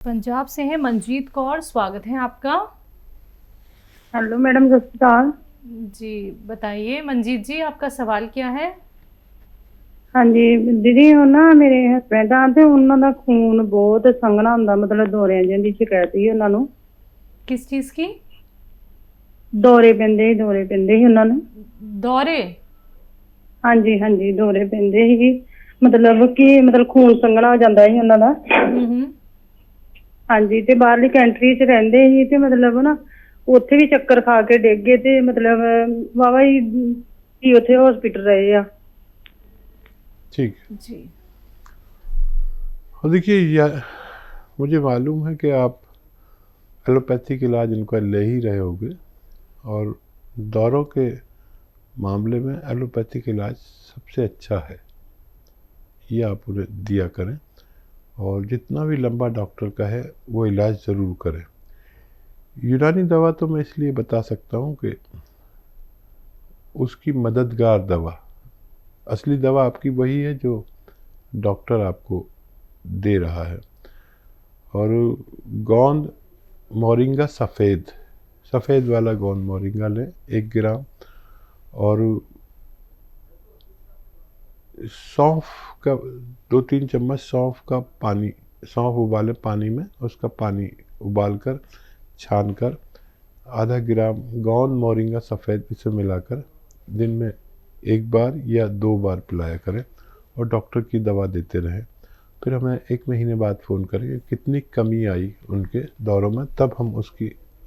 पंजाब से हैं मनजीत कौर, स्वागत है आपका। हेलो मैडम, सत श्री अकाल। जी बताइए मनजीत जी, आपका सवाल क्या है। हाँ जी दीदी, ਉਹ ਨਾ ਮੇਰੇ ਹਸਬੈਂਡ ਆ ਤੇ ਉਹਨਾਂ ਦਾ ਖੂਨ ਬਹੁਤ ਸੰਘਣਾ ਹੁੰਦਾ, ਮਤਲਬ ਦੌਰਿਆਂ ਦੀ ਸ਼ਿਕਾਇਤ ਹੀ ਉਹਨਾਂ ਨੂੰ। किस चीज़ की? ਦੌਰੇ ਪੈਂਦੇ ਸੀ ਉਹਨਾਂ ਨੂੰ। दौरे? ਹਾਂਜੀ ਦੌਰੇ ਪੈਂਦੇ ਸੀ, ਮਤਲਬ ਖੂਨ ਸੰਘਣਾ ਹੋ ਜਾਂਦਾ ਸੀ ਉਹਨਾਂ ਦਾ। ਹਾਂਜੀ, ਤੇ ਬਾਹਰਲੀ ਕੰਟਰੀ 'ਚ ਰਹਿੰਦੇ ਸੀ ਤੇ ਮਤਲਬ ਨਾ ਉੱਥੇ ਵੀ ਚੱਕਰ ਖਾ ਕੇ ਡਿੱਗ ਗਏ ਤੇ ਮਤਲਬ ਵਾਹਵਾ ਹੀ ਉੱਥੇ ਹਸਪੀਟਲ ਰਹੇ ਆ। ठीक है जी। और देखिए मुझे मालूम है कि आप एलोपैथिक इलाज इनका ले ही रहे होगे और दौरों के मामले में एलोपैथिक इलाज सबसे अच्छा है, ये आप उन्हें दिया करें और जितना भी लंबा डॉक्टर का है वो इलाज ज़रूर करें। यूनानी दवा तो मैं इसलिए बता सकता हूँ कि उसकी मददगार दवा, असली दवा आपकी वही है जो डॉक्टर आपको दे रहा है। और गोंद मोरिंगा सफ़ेद वाला गोंद मोरिंगा लें 1 ग्राम, और सौंफ का 2-3 चम्मच सौंफ उबाले पानी में, उसका पानी उबालकर छानकर आधा ग्राम गोंद मोरिंगा सफ़ेद इसे मिलाकर दिन में 1 बार या 2 बार पिलाया करें और डॉक्टर की दवा देते रहें। फिर हमें 1 महीने बाद फ़ोन करें कितनी कमी आई उनके दौरों में, तब हम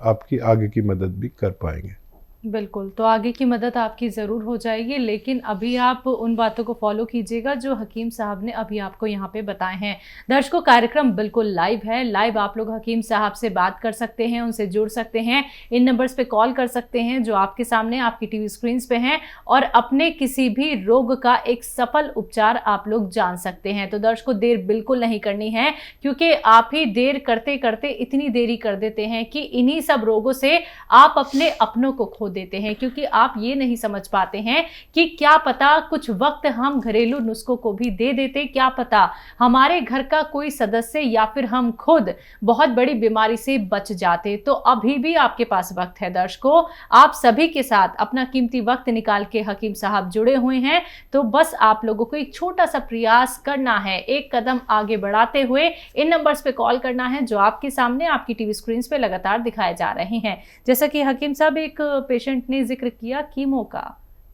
आपकी आगे की मदद भी कर पाएंगे। बिल्कुल, तो आगे की मदद आपकी ज़रूर हो जाएगी, लेकिन अभी आप उन बातों को फॉलो कीजिएगा जो हकीम साहब ने अभी आपको यहाँ पे बताए हैं। दर्शकों, कार्यक्रम बिल्कुल लाइव है। लाइव आप लोग हकीम साहब से बात कर सकते हैं, उनसे जुड़ सकते हैं, इन नंबर्स पे कॉल कर सकते हैं जो आपके सामने आपकी टीवी स्क्रीन पे हैं, और अपने किसी भी रोग का एक सफल उपचार आप लोग जान सकते हैं। तो दर्शकों, देर बिल्कुल नहीं करनी है, क्योंकि आप ही देर करते करते इतनी देरी कर देते हैं कि इन्हीं सब रोगों से आप अपने अपनों को खो देते हैं, क्योंकि आप ये नहीं समझ पाते हैं कि क्या पता कुछ वक्त हम घरेलू नुस्खों को भी दे देते, क्या पता हमारे घर का कोई सदस्य या फिर हम खुद बहुत बड़ी बीमारी से बच जाते। तो अभी भी आपके पास वक्त है दर्शकों, आप सभी के साथ अपना कीमती वक्त निकाल के हकीम साहब जुड़े हुए हैं। तो बस आप लोगों को एक छोटा सा प्रयास करना है, एक कदम आगे बढ़ाते हुए इन नंबर्स पे कॉल करना है जो आपके सामने आपकी टीवी स्क्रीन पे लगातार दिखाए जा रहे हैं। जैसा कि हकीम साहब, एक पेशेंट ने जिक्र किया कीमो का,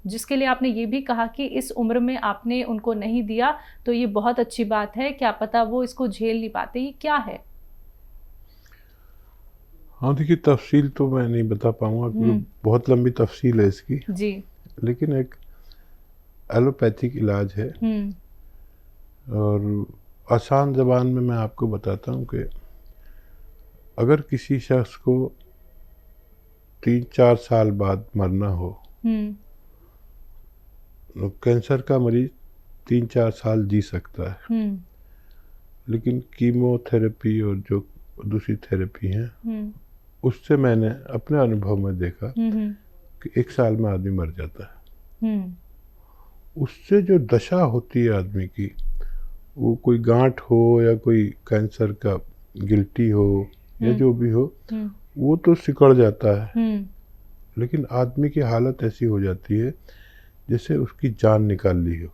जिसके लिए आपने ये भी कहा कि इस उम्र में आपने उनको नहीं दिया, तो ये बहुत अच्छी बात है। क्या पता वो इसको झेल नहीं पाते, ये क्या है? हाँ देखिए, तफसील तो मैं नहीं बता पाऊंगा क्योंकि बहुत लंबी तफसील है इसकी जी। लेकिन एक एलोपैथिक इलाज है और आसान ज़बान में मैं आपको बताता हूँ कि अगर किसी शख्स को 3-4 साल बाद मरना हो, कैंसर का मरीज 3-4 साल जी सकता है, लेकिन कीमोथेरेपी और जो दूसरी थेरेपी हैं उससे मैंने अपने अनुभव में देखा कि 1 साल में आदमी मर जाता है। उससे जो दशा होती है आदमी की, वो कोई गांठ हो या कोई कैंसर का गिल्टी हो या जो भी हो, वो तो सिकुड़ जाता है, लेकिन आदमी की हालत ऐसी हो जाती है जैसे उसकी जान निकाल ली हो।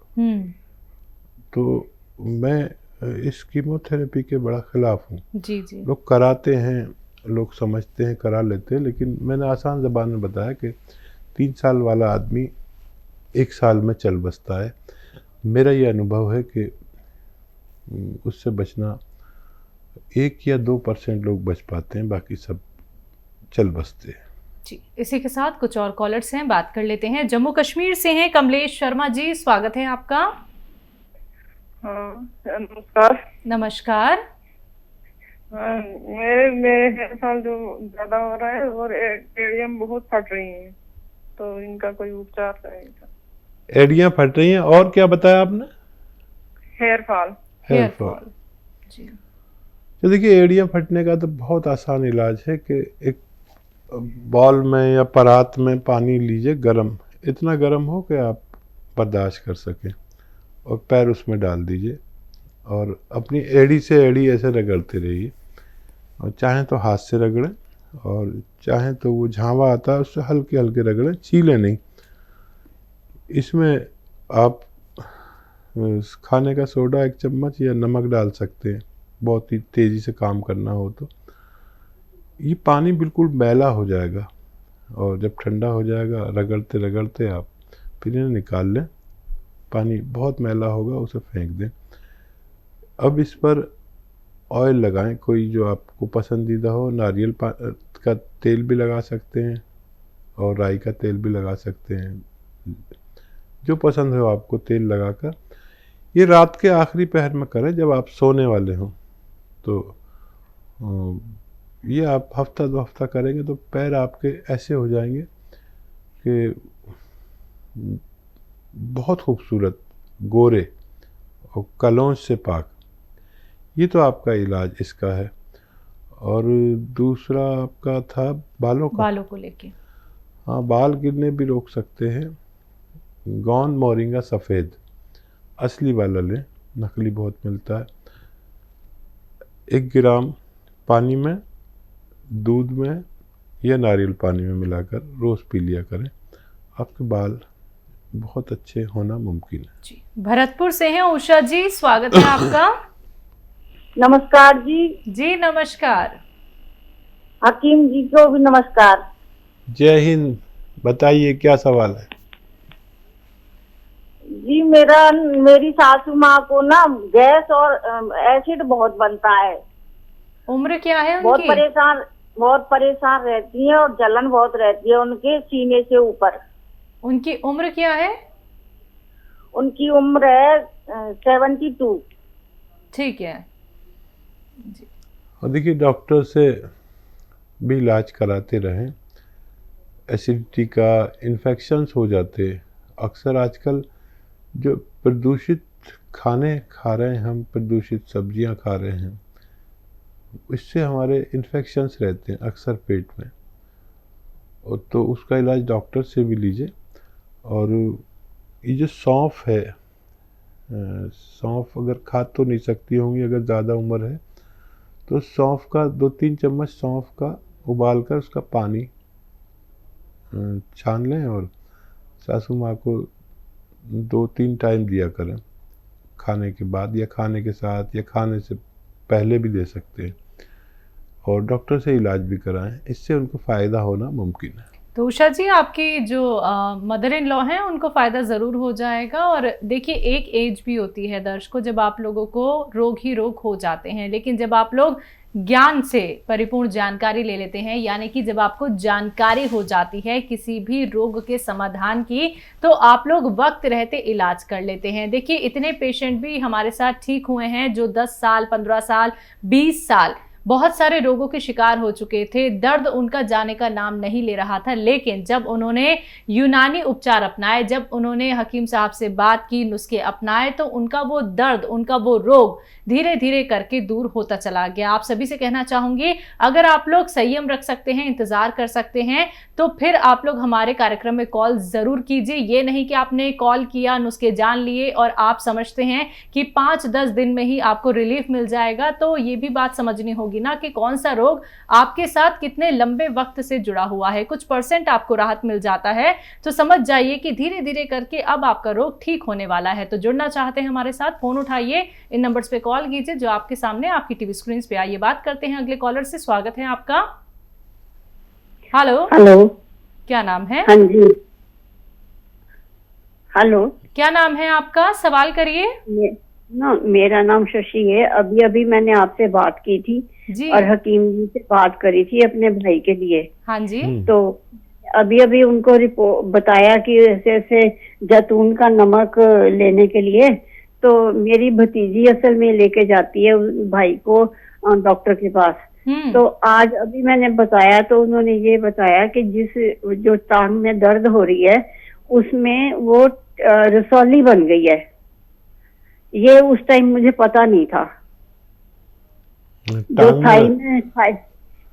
तो मैं इस कीमोथेरेपी के बड़ा खिलाफ हूँ। जी जी। लोग कराते हैं, लोग समझते हैं, करा लेते हैं, लेकिन मैंने आसान ज़बान में बताया कि 3 साल वाला आदमी 1 साल में चल बसता है। मेरा ये अनुभव है कि उससे बचना 1 या 2% लोग बच पाते हैं, बाकी सब चल बसते हैं। जी, इसी के साथ कुछ और कॉलर्स हैं, बात कर लेते हैं। जम्मू कश्मीर से हैं कमलेश शर्मा जी, स्वागत है आपका। नमस्कार। नमस्कार। मेरे हेयर फॉल जो ज्यादा हो रहा है और एड़ियां बहुत फट रही हैं, तो इनका कोई उपचार रहेगा? एड़ियाँ फट रही हैं और क्या बताया आपने? Hair fall. जी। तो देखिए, एड़ियाँ फटने का तो बहुत आसान इलाज है कि एक बॉल में या परात में पानी लीजिए, गरम, इतना गरम हो कि आप बर्दाश्त कर सकें, और पैर उसमें डाल दीजिए और अपनी एड़ी से एड़ी ऐसे रगड़ते रहिए और चाहें तो हाथ से रगड़ें, और चाहें तो वो झावा आता है उससे हल्के हल्के रगड़ें, छीलें नहीं। इसमें आप खाने का सोडा 1 चम्मच या नमक डाल सकते हैं, बहुत ही तेज़ी से काम करना हो तो। ये पानी बिल्कुल मैला हो जाएगा, और जब ठंडा हो जाएगा रगड़ते रगड़ते आप फिर इन्हें निकाल लें। पानी बहुत मैला होगा उसे फेंक दें। अब इस पर ऑयल लगाएं, कोई जो आपको पसंदीदा हो। नारियल का तेल भी लगा सकते हैं और राई का तेल भी लगा सकते हैं, जो पसंद हो आपको तेल लगाकर। ये रात के आखिरी पहर में करें जब आप सोने वाले हों। तो ये आप हफ्ता 2 हफ्ता करेंगे तो पैर आपके ऐसे हो जाएंगे कि बहुत खूबसूरत, गोरे और कलौंज से पाक। ये तो आपका इलाज इसका है। और दूसरा आपका था बालों को लेके। हाँ, बाल गिरने भी रोक सकते हैं। गौन मोरिंगा सफ़ेद असली वाला लें, नकली बहुत मिलता है। 1 ग्राम पानी में, दूध में या नारियल पानी में मिलाकर रोज़ पी लिया करें, आपके बाल बहुत अच्छे होना मुमकिन है। जी, भरतपुर से हैं उषा जी, स्वागत है आपका। नमस्कार जी। जी नमस्कार। हकीम जी को भी नमस्कार। जय हिंद। बताइए क्या सवाल है? जी मेरी सासू माँ को ना गैस और एसिड बहुत बनता है। उम्र क्या है उनकी? बहुत परेशान रहती है और जलन बहुत रहती है उनके सीने से ऊपर। उनकी उम्र क्या है? उनकी उम्र है 72। ठीक है जी। और देखिए, डॉक्टर से भी इलाज कराते रहें। एसिडिटी का इन्फेक्शंस हो जाते हैं अक्सर। आजकल जो प्रदूषित खाने खा रहे हैं हम, प्रदूषित सब्जियां खा रहे हैं, इससे हमारे इन्फेक्शंस रहते हैं अक्सर पेट में। और तो उसका इलाज डॉक्टर से भी लीजिए। और ये जो सौंफ है, सौंफ अगर खा तो नहीं सकती होंगी अगर ज़्यादा उम्र है, तो सौंफ का 2-3 चम्मच सौंफ का उबाल कर उसका पानी छान लें और सासू माँ को 2-3 टाइम दिया करें, खाने के बाद या खाने के साथ या खाने से पहले भी दे सकते हैं। और डॉक्टर से इलाज भी कराएं, इससे उनको फ़ायदा होना मुमकिन है। तो उषा जी, आपकी जो मदर इन लॉ हैं उनको फ़ायदा ज़रूर हो जाएगा। और देखिए, एक एज भी होती है दर्शकों जब आप लोगों को रोग ही रोग हो जाते हैं, लेकिन जब आप लोग ज्ञान से परिपूर्ण जानकारी ले लेते हैं, यानी कि जब आपको जानकारी हो जाती है किसी भी रोग के समाधान की, तो आप लोग वक्त रहते इलाज कर लेते हैं। देखिए, इतने पेशेंट भी हमारे साथ ठीक हुए हैं जो 10 साल, 15 साल, 20 साल बहुत सारे रोगों के शिकार हो चुके थे। दर्द उनका जाने का नाम नहीं ले रहा था, लेकिन जब उन्होंने यूनानी उपचार अपनाए, जब उन्होंने हकीम साहब से बात की, नुस्खे अपनाए, तो उनका वो दर्द, उनका वो रोग धीरे धीरे करके दूर होता चला गया। आप सभी से कहना चाहूंगी, अगर आप लोग संयम रख सकते हैं, इंतजार कर सकते हैं, तो फिर आप लोग हमारे कार्यक्रम में कॉल जरूर कीजिए। ये नहीं कि आपने कॉल किया, नुस्खे जान लिए और आप समझते हैं कि 5-10 दिन में ही आपको रिलीफ मिल जाएगा। तो ये भी बात समझनी होगी ना कि कौन सा रोग आपके साथ कितने लंबे वक्त से जुड़ा हुआ है। कुछ % आपको राहत मिल जाता है तो समझ जाइए कि धीरे धीरे करके अब आपका रोग ठीक होने वाला है। तो जुड़ना चाहते हैं हमारे साथ, फोन उठाइए, इन नंबर्स पे कॉल कीजिए जो आपके सामने आपकी टीवी स्क्रीन पे आइए। बात करते हैं अगले कॉलर से। स्वागत है आपका। हेलो, क्या नाम है? हाँ जी, हेलो, क्या नाम है आपका? सवाल करिए। मेरा नाम शशि है। अभी अभी मैंने आपसे बात की थी जी। और हकीम जी से बात करी थी अपने भाई के लिए। हाँ जी। तो अभी अभी उनको रिपोर्ट बताया कि ऐसे ऐसे जैतून का नमक लेने के लिए। तो मेरी भतीजी असल में लेके जाती है उस भाई को डॉक्टर के पास। तो आज अभी मैंने बताया तो उन्होंने ये बताया कि जो टांग में दर्द हो रही है उसमें वो रसौली बन गई है। ये उस टाइम मुझे पता नहीं था।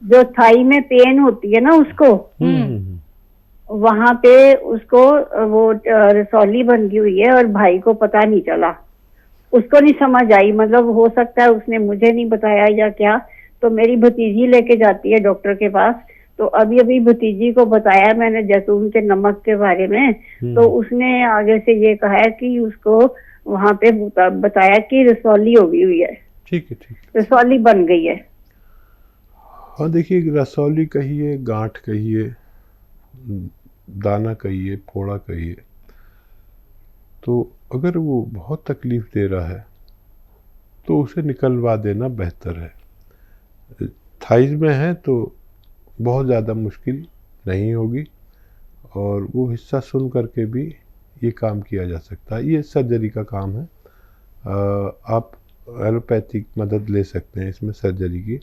जो थाई में पेन होती है ना उसको, वहां पे उसको वो रसौली बन गई हुई है और भाई को पता नहीं चला, उसको नहीं समझ आई। मतलब हो सकता है उसने मुझे नहीं बताया या क्या। तो मेरी भतीजी लेके जाती है डॉक्टर के पास। तो अभी अभी भतीजी को बताया मैंने जैतून के नमक के बारे में, तो उसने आगे से ये कहा है कि उसको वहां पे बताया कि रसौली हो गई हुई है। ठीक है, ठीक है। रसौली बन गई है। हाँ देखिए, रसौली कहिए, गांठ कहिए, दाना कहिए, फोड़ा कहिए, तो अगर वो बहुत तकलीफ दे रहा है तो उसे निकलवा देना बेहतर है। थाइज में है तो बहुत ज़्यादा मुश्किल नहीं होगी और वो हिस्सा सुन करके भी ये काम किया जा सकता है। ये सर्जरी का काम है। आप एलोपैथिक मदद ले सकते हैं इसमें सर्जरी की।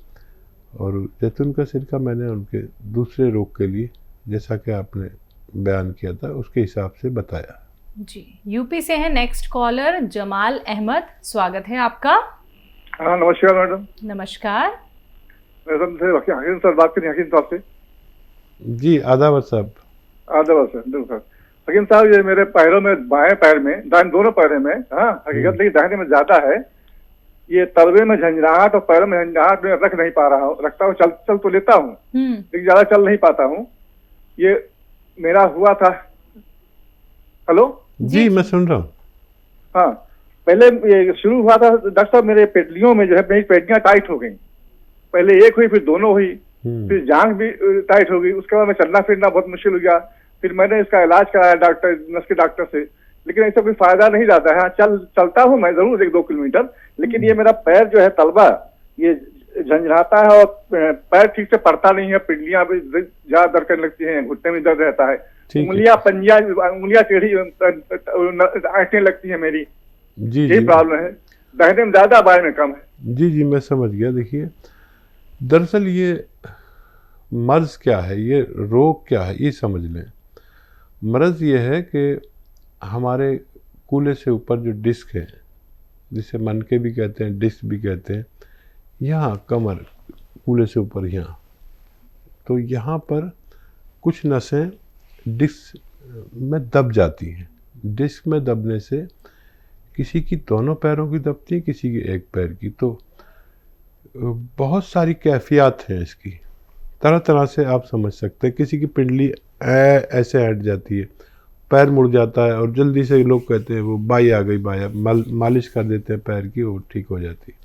और जैतून का सिरका मैंने उनके दूसरे रोग के लिए, जैसा कि आपने बयान किया था, उसके हिसाब से बताया। जी, यूपी से है नेक्स्ट कॉलर जमाल अहमद, स्वागत है आपका। हाँ नमस्कार मैडम। नमस्कार। मैडम से हकीम सर बात करें, हकीम साहब से। जी आदाब साहब। आदाब सर, सर हकीम साहब, ये मेरे पैरों में, बाएं पैर में, दोनों पैरों में, हाँ हकीकत लेकिन दाहिने में ज्यादा है। ये तलवे में झंझनाहट और पैरों में झंझनाहट में रख नहीं पा रहा हूँ। रखता हूँ, चल तो लेता हूँ लेकिन ज्यादा चल नहीं पाता हूँ। ये मेरा हुआ था। हेलो जी मैं सुन रहा हूँ। हाँ, पहले ये शुरू हुआ था डॉक्टर साहब, मेरे पेटलियों में जो है मेरी पेटियां टाइट हो गई। पहले एक हुई, फिर दोनों हुई, फिर जांघ भी टाइट हो गई। उसके बाद मैं चलना फिरना बहुत मुश्किल हो गया। फिर मैंने इसका इलाज कराया डॉक्टर, नस के डॉक्टर से, लेकिन इससे कोई फायदा नहीं जाता है। हाँ चलता हूँ मैं जरूर 1-2 किलोमीटर, लेकिन ये मेरा पैर जो है तलवा ये झंझनाता है और पैर ठीक से पड़ता नहीं है। पिंडलियां भी ज्यादा दर्द करने लगती हैं, घुटने में दर्द रहता है, उंगलियां उंगलियां टेढ़ी आंखें लगती है मेरी। जी यही प्रॉब्लम है, दाहिने में ज्यादा, बाएं में कम है। जी मैं समझ गया। देखिए, दरअसल ये मर्ज क्या है, ये रोग क्या है, ये समझ लें। मर्ज ये है कि हमारे कूल्हे से ऊपर जो डिस्क है, जिसे मनके भी कहते हैं, डिस्क भी कहते हैं, यहाँ कमर, कूल्हे से ऊपर यहाँ, तो यहाँ पर कुछ नसें डिस्क में दब जाती हैं। डिस्क में दबने से किसी की दोनों पैरों की दबती है, किसी की एक पैर की। तो बहुत सारी कैफियत हैं इसकी, तरह तरह से आप समझ सकते हैं। किसी की पिंडली ऐसे हट जाती है, पैर मुड़ जाता है और जल्दी से लोग कहते हैं वो बाई आ गई, बाया मालिश कर देते हैं पैर की, वो ठीक हो जाती है।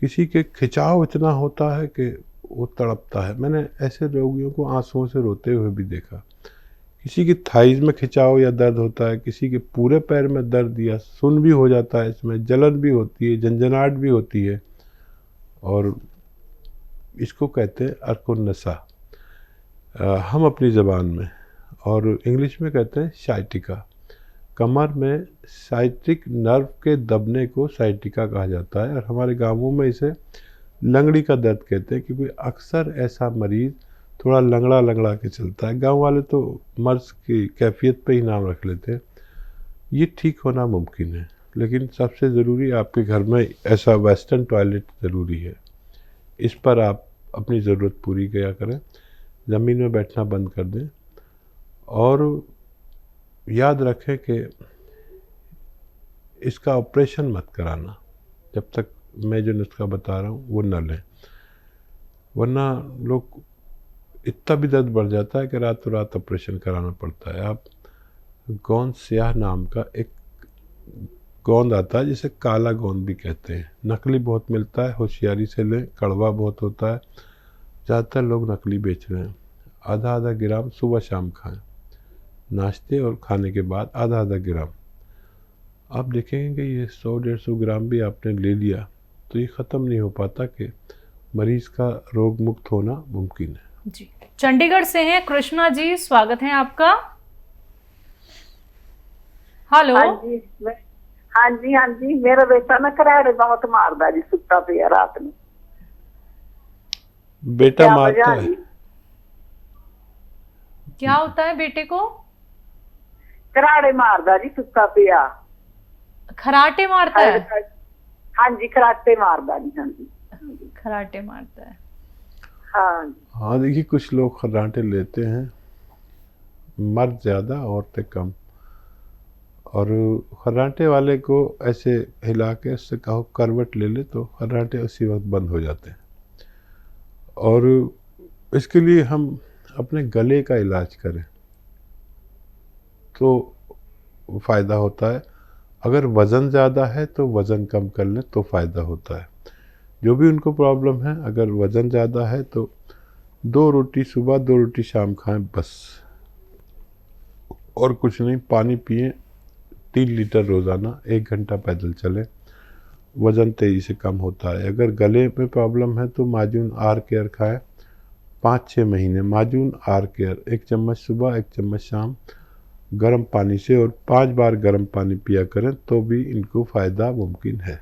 किसी के खिंचाव इतना होता है कि वो तड़पता है। मैंने ऐसे रोगियों को आंसुओं से रोते हुए भी देखा। किसी की थाइज में खिंचाव या दर्द होता है, किसी के पूरे पैर में दर्द या सुन्न भी हो जाता है, इसमें जलन भी होती है, झंझनाहट भी होती है, और इसको कहते हैं अर्कोनसा हम अपनी ज़बान में, और इंग्लिश में कहते हैं साइटिका। कमर में साइट्रिक नर्व के दबने को साइटिका कहा जाता है, और हमारे गांवों में इसे लंगड़ी का दर्द कहते हैं, क्योंकि अक्सर ऐसा मरीज़ थोड़ा लंगड़ा लंगड़ा के चलता है। गांव वाले तो मर्ज की कैफियत पे ही नाम रख लेते हैं। ये ठीक होना मुमकिन है, लेकिन सबसे ज़रूरी आपके घर में ऐसा वेस्टर्न टॉयलेट ज़रूरी है। इस पर आप अपनी ज़रूरत पूरी किया करें, ज़मीन में बैठना बंद कर दें, और याद रखें कि इसका ऑपरेशन मत कराना जब तक मैं जो नुस्खा बता रहा हूँ वो न लें, वरना लोग इतना भी दर्द बढ़ जाता है कि रातों रात ऑपरेशन कराना पड़ता है। आप गोंद स्याह नाम का एक गोंद आता है, जिसे काला गोंद भी कहते हैं, नकली बहुत मिलता है, होशियारी से लें, कड़वा बहुत होता है, ज़्यादातर लोग नकली बेच रहे हैं। आधा आधा ग्राम सुबह शाम खाएं, नाश्ते और खाने के बाद आधा आधा ग्राम। आप देखेंगे कि ये 100-150 ग्राम भी आपने ले लिया तो ये ख़त्म नहीं हो पाता कि मरीज़ का रोग मुक्त होना मुमकिन है। जी, चंडीगढ़ से हैं कृष्णा जी, स्वागत है आपका। हेलो। हाँ जी, मेरा बेटा ना कराड़े बहुत मारदा जी, सुता पिया रात में। बेटा मारता है? क्या होता है बेटे को? कराड़े मारदा जी, सुता पिया। खराटे मारता है? हाँ जी, खराटे मारदा जी। हाँ जी, खराटे मारता है। हाँ देखिए, कुछ लोग खर्राटे लेते हैं, मर्द ज़्यादा औरतें कम, और खर्राटे वाले को ऐसे हिला के उससे कहो करवट ले ले तो खर्राटे उसी वक्त बंद हो जाते हैं। और इसके लिए हम अपने गले का इलाज करें तो फ़ायदा होता है। अगर वज़न ज़्यादा है तो वज़न कम कर लें तो फ़ायदा होता है। जो भी उनको प्रॉब्लम है, अगर वज़न ज़्यादा है तो 2 रोटी सुबह 2 रोटी शाम खाएं बस, और कुछ नहीं। पानी पिएं 3 लीटर रोज़ाना, 1 घंटा पैदल चलें, वज़न तेज़ी से कम होता है। अगर गले में प्रॉब्लम है तो माजून आर केयर खाएं 5-6 महीने। माजून आर केयर 1 चम्मच सुबह 1 चम्मच शाम गर्म पानी से, और 5 बार गर्म पानी पिया करें तो भी इनको फ़ायदा मुमकिन है।